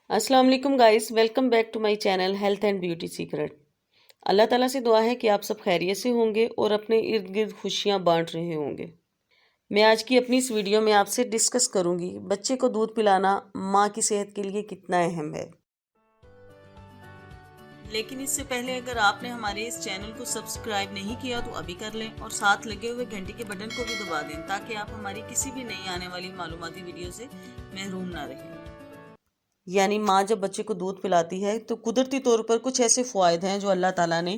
अस्सलाम वालेकुम guys, welcome back to my channel health and beauty secret. Allah ताला से दुआ है कि आप सब खैरियत से होंगे और अपने इर्द गिर्द खुशियां बांट रहे होंगे। मैं आज की अपनी इस वीडियो में आपसे डिस्कस करूंगी बच्चे को दूध पिलाना माँ की सेहत के लिए कितना अहम है। लेकिन इससे पहले अगर आपने हमारे इस चैनल को सब्सक्राइब नहीं किया तो अभी कर लें और साथ लगे हुए घंटी के बटन को भी दबा दें ताकि आप हमारी किसी भी नई आने वाली मालूमाती वीडियो से महरूम ना रहें। यानी माँ जब बच्चे को दूध पिलाती है तो कुदरती तौर पर कुछ ऐसे फ़वाइद हैं जो अल्लाह ताला ने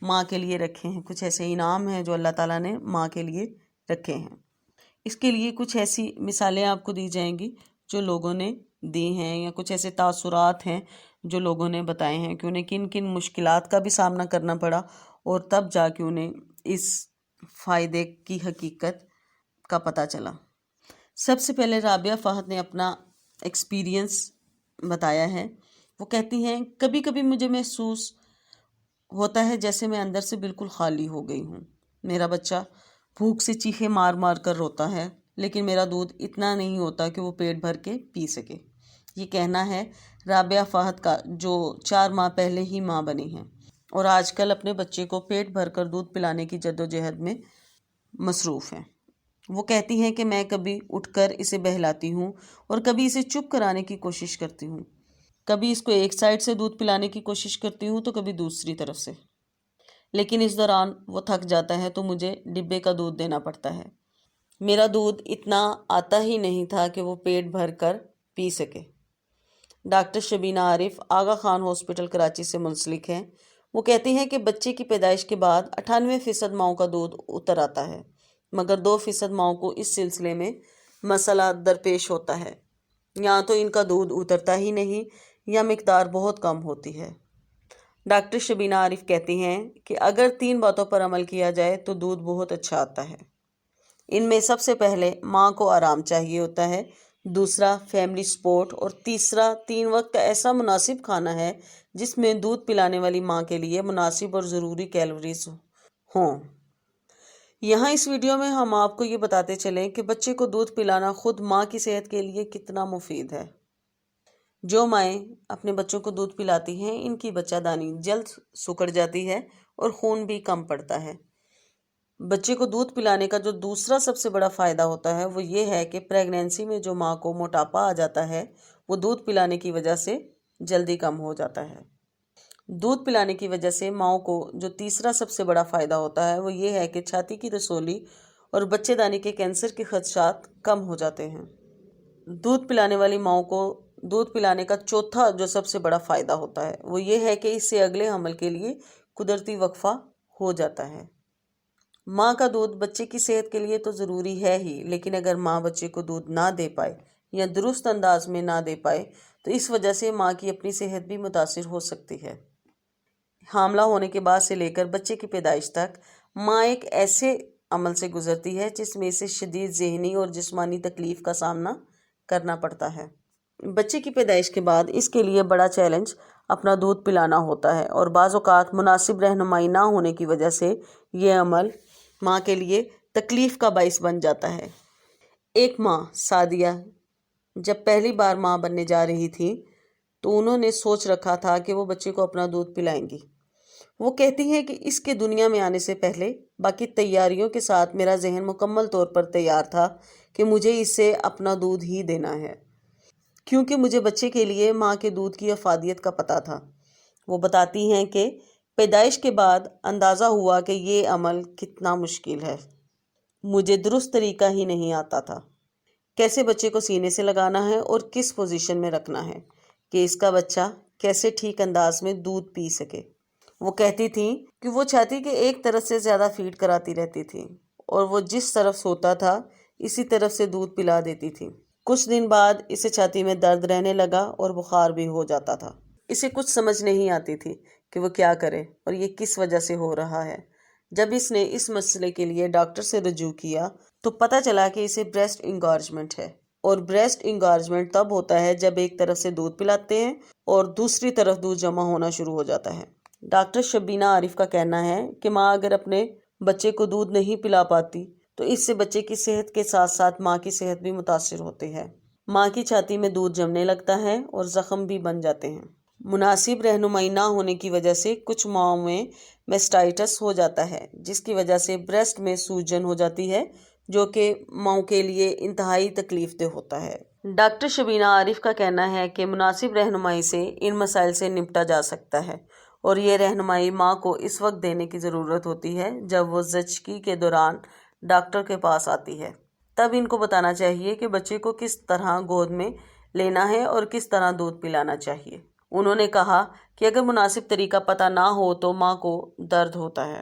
माँ के लिए रखे हैं, कुछ ऐसे इनाम हैं जो अल्लाह ताला ने माँ के लिए रखे हैं। इसके लिए कुछ ऐसी मिसालें आपको दी जाएंगी जो लोगों ने दी हैं, या कुछ ऐसे तासुरात हैं जो लोगों ने बताए हैं कि उन्हें किन किन मुश्किलात का भी सामना करना पड़ा और तब जाके उन्हें इस फ़ायदे की हकीकत का पता चला। सबसे पहले राबिया फ़ाहद ने अपना एक्सपीरियंस बताया है। वो कहती हैं, कभी कभी मुझे महसूस होता है जैसे मैं अंदर से बिल्कुल खाली हो गई हूँ। मेरा बच्चा भूख से चीखे मार मार कर रोता है, लेकिन मेरा दूध इतना नहीं होता कि वो पेट भर के पी सके। ये कहना है राबिया फ़ाहद का, जो 4 माह पहले ही माँ बनी हैं और आजकल अपने बच्चे को पेट भर कर दूध पिलाने की जद्दोजहद में मसरूफ़ हैं। वो कहती हैं कि मैं कभी उठकर इसे बहलाती हूँ और कभी इसे चुप कराने की कोशिश करती हूँ। कभी इसको एक साइड से दूध पिलाने की कोशिश करती हूँ तो कभी दूसरी तरफ से, लेकिन इस दौरान वो थक जाता है तो मुझे डिब्बे का दूध देना पड़ता है। मेरा दूध इतना आता ही नहीं था कि वो पेट भर कर पी सके। डॉक्टर शबीना आरिफ आगा खान हॉस्पिटल कराची से मुंसलिक हैं। वो कहती हैं कि बच्चे की पैदाइश के बाद 98% माओं का दूध उतर आता है, मगर 2% माओं को इस सिलसिले में मसला दरपेश होता है। या तो इनका दूध उतरता ही नहीं या मिकदार बहुत कम होती है। डॉक्टर शबीना आरिफ कहती हैं कि अगर 3 बातों पर अमल किया जाए तो दूध बहुत अच्छा आता है। इनमें सबसे पहले माँ को आराम चाहिए होता है, दूसरा फैमिली सपोर्ट, और तीसरा 3 वक्त का ऐसा मुनासिब खाना है जिसमें दूध पिलाने वाली माँ के लिए मुनासिब और ज़रूरी कैलोरीज हों। यहाँ इस वीडियो में हम आपको ये बताते चलें कि बच्चे को दूध पिलाना खुद माँ की सेहत के लिए कितना मुफीद है। जो माएँ अपने बच्चों को दूध पिलाती हैं, इनकी बच्चादानी जल्द सिकुड़ जाती है और खून भी कम पड़ता है। बच्चे को दूध पिलाने का जो दूसरा सबसे बड़ा फ़ायदा होता है वो ये है कि प्रेगनेंसी में जो माँ को मोटापा आ जाता है वो दूध पिलाने की वजह से जल्दी कम हो जाता है। दूध पिलाने की वजह से माँ को जो तीसरा सबसे बड़ा फ़ायदा होता है वो ये है कि छाती की रसोली और बच्चेदानी के कैंसर के खदशात कम हो जाते हैं। दूध पिलाने वाली माँ को दूध पिलाने का चौथा जो सबसे बड़ा फ़ायदा होता है वो ये है कि इससे अगले हमल के लिए कुदरती वक्फा हो जाता है। माँ का दूध बच्चे की सेहत के लिए तो ज़रूरी है ही, लेकिन अगर माँ बच्चे को दूध ना दे पाए या दुरुस्त अंदाज में ना दे पाए तो इस वजह से माँ की अपनी सेहत भी मुतासिर हो सकती है। हामला होने के बाद से लेकर बच्चे की पैदाइश तक माँ एक ऐसे अमल से गुजरती है जिसमें इसे शदीद ज़हनी और जिस्मानी तकलीफ़ का सामना करना पड़ता है। बच्चे की पैदाइश के बाद इसके लिए बड़ा चैलेंज अपना दूध पिलाना होता है और बाज़ औक़ात मुनासिब रहनुमाई ना होने की वजह से ये अमल माँ के लिए तकलीफ़ का बाइस बन जाता है। एक माँ सादिया जब पहली बार माँ बनने जा रही थी तो उन्होंने सोच रखा था कि वो बच्चे को अपना दूध पिलाएंगी। वो कहती हैं कि इसके दुनिया में आने से पहले बाकी तैयारियों के साथ मेरा जहन मुकम्मल तौर पर तैयार था कि मुझे इसे अपना दूध ही देना है, क्योंकि मुझे बच्चे के लिए माँ के दूध की अफादियत का पता था। वो बताती हैं कि पैदाइश के बाद अंदाज़ा हुआ कि ये अमल कितना मुश्किल है। मुझे दुरुस्त तरीका ही नहीं आता था, कैसे बच्चे को सीने से लगाना है और किस पोजीशन में रखना है कि इसका बच्चा कैसे ठीक अंदाज में दूध पी सके। वो कहती थी कि वो छाती के एक तरफ से ज़्यादा फीड कराती रहती थी और वो जिस तरफ सोता था इसी तरफ से दूध पिला देती थी। कुछ दिन बाद इसे छाती में दर्द रहने लगा और बुखार भी हो जाता था। इसे कुछ समझ नहीं आती थी कि वो क्या करे और ये किस वजह से हो रहा है। जब इसने इस मसले के लिए डॉक्टर से रुजू किया तो पता चला कि इसे ब्रेस्ट इंगॉर्जमेंट है, और ब्रेस्ट इंगॉर्जमेंट तब होता है जब एक तरफ से दूध पिलाते हैं और दूसरी तरफ दूध जमा होना शुरू हो जाता है। डॉक्टर शबीना आरिफ का कहना है कि माँ अगर अपने बच्चे को दूध नहीं पिला पाती तो इससे बच्चे की सेहत के साथ साथ माँ की सेहत भी मुतासिर होती है। ماں کی چھاتی میں دودھ جمنے لگتا ہے اور زخم بھی بن جاتے ہیں۔ مناسب رہنمائی نہ ہونے کی وجہ سے کچھ ماؤں میں میسٹائٹس ہو جاتا ہے، جس کی وجہ سے بریسٹ میں سوجن ہو جاتی ہے، جو کہ ماؤں کے لیے انتہائی تکلیف دہ ہوتا ہے۔ ڈاکٹر شبینہ عارف کا کہنا ہے کہ مناسب رہنمائی سے ان مسائل سے نمٹا جا سکتا ہے، اور یہ رہنمائی ماں کو اس وقت دینے کی ضرورت ہوتی ہے جب وہ زچگی کے دوران ڈاکٹر کے پاس آتی ہے۔ تب ان کو بتانا چاہیے کہ بچے کو کس طرح گود میں لینا ہے اور کس طرح دودھ پلانا چاہیے۔ انہوں نے کہا کہ اگر مناسب طریقہ پتہ نہ ہو تو ماں کو درد ہوتا ہے،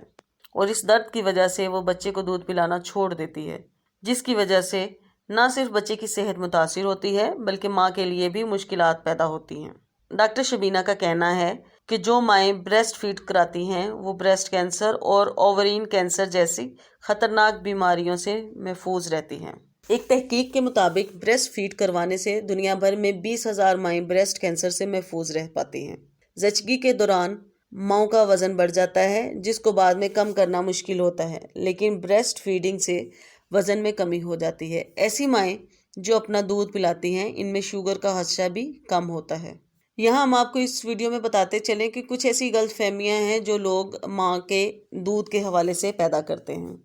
اور اس درد کی وجہ سے وہ بچے کو دودھ پلانا چھوڑ دیتی ہے، جس کی وجہ سے نہ صرف بچے کی صحت متاثر ہوتی ہے بلکہ ماں کے لیے بھی مشکلات پیدا ہوتی ہیں۔ ڈاکٹر شبینہ کا کہنا ہے کہ جو مائیں بریسٹ فیڈ کراتی ہیں وہ بریسٹ کینسر اور اوورین کینسر جیسی خطرناک بیماریوں سے محفوظ رہتی ہیں۔ ایک تحقیق کے مطابق بریسٹ فیڈ کروانے سے دنیا بھر میں 20,000 مائیں بریسٹ کینسر سے محفوظ رہ پاتی ہیں۔ زچگی کے دوران ماؤں کا وزن بڑھ جاتا ہے، جس کو بعد میں کم کرنا مشکل ہوتا ہے، لیکن بریسٹ فیڈنگ سے وزن میں کمی ہو جاتی ہے۔ ایسی مائیں جو اپنا دودھ پلاتی ہیں ان میں شوگر کا خدشہ بھی کم ہوتا ہے۔ یہاں ہم آپ کو اس ویڈیو میں بتاتے چلیں کہ کچھ ایسی غلط فہمیاں ہیں جو لوگ ماں کے دودھ کے حوالے سے پیدا کرتے ہیں۔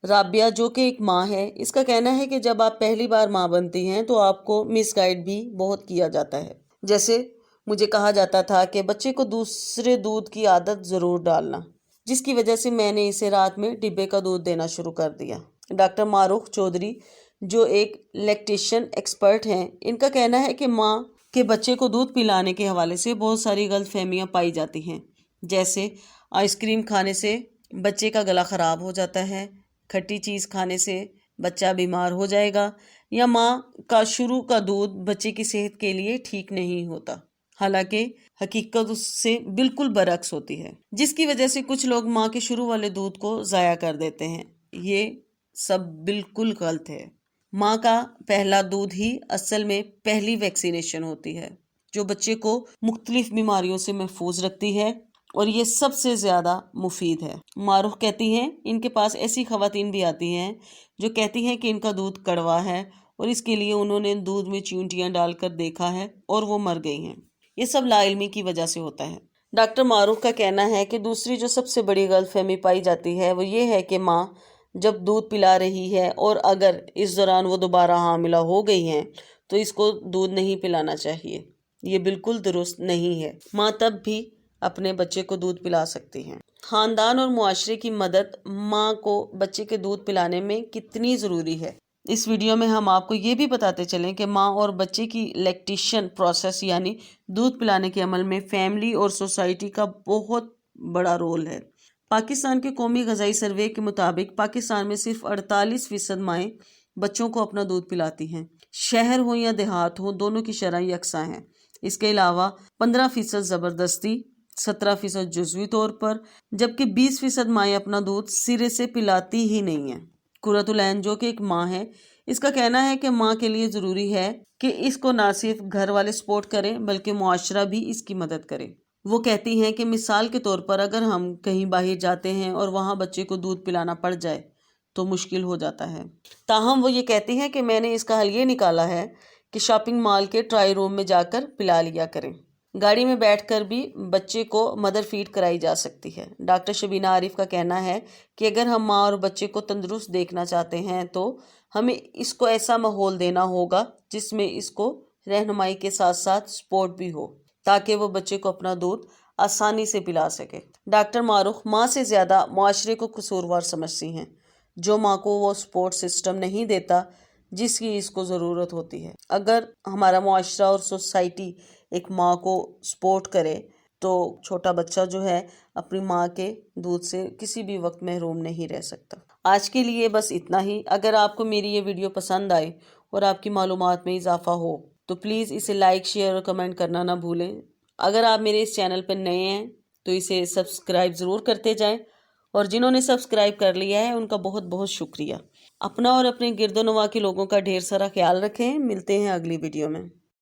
رابعہ، جو کہ ایک ماں ہے، اس کا کہنا ہے کہ جب آپ پہلی بار ماں بنتی ہیں تو آپ کو مس گائیڈ بھی بہت کیا جاتا ہے۔ جیسے مجھے کہا جاتا تھا کہ بچے کو دوسرے دودھ کی عادت ضرور ڈالنا، جس کی وجہ سے میں نے اسے رات میں ڈبے کا دودھ دینا شروع کر دیا۔ ڈاکٹر معروف چودھری، جو ایک لیکٹیشن ایکسپرٹ ہیں، ان کا کہنا ہے کہ ماں کے بچے کو دودھ پلانے کے حوالے سے بہت ساری غلط فہمیاں پائی جاتی ہیں، جیسے آئس کریم کھانے سے بچے کا گلا خراب ہو جاتا ہے، کھٹی چیز کھانے سے بچہ بیمار ہو جائے گا، یا ماں کا شروع کا دودھ بچے کی صحت کے لیے ٹھیک نہیں ہوتا، حالانکہ حقیقت اس سے بالکل برعکس ہوتی ہے، جس کی وجہ سے کچھ لوگ ماں کے شروع والے دودھ کو ضائع کر دیتے ہیں۔ یہ سب بالکل غلط ہے۔ ماں کا پہلا دودھ ہی اصل میں پہلی ویکسینیشن ہوتی ہے، جو بچے کو مختلف بیماریوں سے محفوظ رکھتی ہے، اور یہ سب سے زیادہ مفید ہے۔ معروف کہتی ہیں ان کے پاس ایسی خواتین بھی آتی ہیں جو کہتی ہیں کہ ان کا دودھ کڑوا ہے، اور اس کے لیے انہوں نے دودھ میں چیونٹیاں ڈال کر دیکھا ہے اور وہ مر گئی ہیں۔ یہ سب لا علمی کی وجہ سے ہوتا ہے۔ ڈاکٹر معروف کا کہنا ہے کہ دوسری جو سب سے بڑی غلط فہمی پائی جاتی ہے وہ یہ ہے کہ ماں جب دودھ پلا رہی ہے اور اگر اس دوران وہ دوبارہ حاملہ ہو گئی ہیں تو اس کو دودھ نہیں پلانا چاہیے۔ یہ بالکل درست نہیں ہے۔ ماں تب بھی اپنے بچے کو دودھ پلا سکتی ہیں۔ خاندان اور معاشرے کی مدد ماں کو بچے کے دودھ پلانے میں کتنی ضروری ہے۔ اس ویڈیو میں ہم آپ کو یہ بھی بتاتے چلیں کہ ماں اور بچے کی لیکٹیشن پروسیس یعنی دودھ پلانے کے عمل میں فیملی اور سوسائٹی کا بہت بڑا رول ہے۔ پاکستان کے قومی غذائی سروے کے مطابق پاکستان میں صرف 48% مائیں بچوں کو اپنا دودھ پلاتی ہیں۔ شہر ہو یا دیہات ہو، دونوں کی شرح یکساں ہیں۔ اس کے علاوہ 15% زبردستی، 17% جزوی طور پر، جبکہ 20% مائیں اپنا دودھ سرے سے پلاتی ہی نہیں ہیں۔ قرۃ العین، جو کہ ایک ماں ہے، اس کا کہنا ہے کہ ماں کے لیے ضروری ہے کہ اس کو نہ صرف گھر والے سپورٹ کریں بلکہ معاشرہ بھی اس کی مدد کرے۔ وہ کہتی ہیں کہ مثال کے طور پر اگر ہم کہیں باہر جاتے ہیں اور وہاں بچے کو دودھ پلانا پڑ جائے تو مشکل ہو جاتا ہے۔ تاہم وہ یہ کہتی ہیں کہ میں نے اس کا حل یہ نکالا ہے کہ شاپنگ مال کے ٹرائی روم میں جا کر پلا لیا کریں۔ گاڑی میں بیٹھ کر بھی بچے کو مدر فیڈ کرائی جا سکتی ہے۔ ڈاکٹر شبینہ عارف کا کہنا ہے کہ اگر ہم ماں اور بچے کو تندرست دیکھنا چاہتے ہیں تو ہمیں اس کو ایسا ماحول دینا ہوگا جس میں اس کو رہنمائی کے ساتھ ساتھ سپورٹ بھی ہو، تاکہ وہ بچے کو اپنا دودھ آسانی سے پلا سکے۔ ڈاکٹر معروف ماں سے زیادہ معاشرے کو قصوروار سمجھتی ہیں، جو ماں کو وہ سپورٹ سسٹم نہیں دیتا جس کی اس کو ضرورت ہوتی ہے۔ اگر ہمارا معاشرہ اور سوسائٹی ایک ماں کو سپورٹ کرے تو چھوٹا بچہ جو ہے اپنی ماں کے دودھ سے کسی بھی وقت محروم نہیں رہ سکتا۔ آج کے لیے بس اتنا ہی۔ اگر آپ کو میری یہ ویڈیو پسند آئے اور آپ کی معلومات میں اضافہ ہو تو پلیز اسے لائک، شیئر اور کمنٹ کرنا نہ بھولیں۔ اگر آپ میرے اس چینل پر نئے ہیں تو اسے سبسکرائب ضرور کرتے جائیں، اور جنہوں نے سبسکرائب کر لیا ہے ان کا بہت بہت شکریہ۔ اپنا اور اپنے گرد و نواح کے لوگوں کا ڈھیر سارا خیال رکھیں۔ ملتے ہیں اگلی ویڈیو میں۔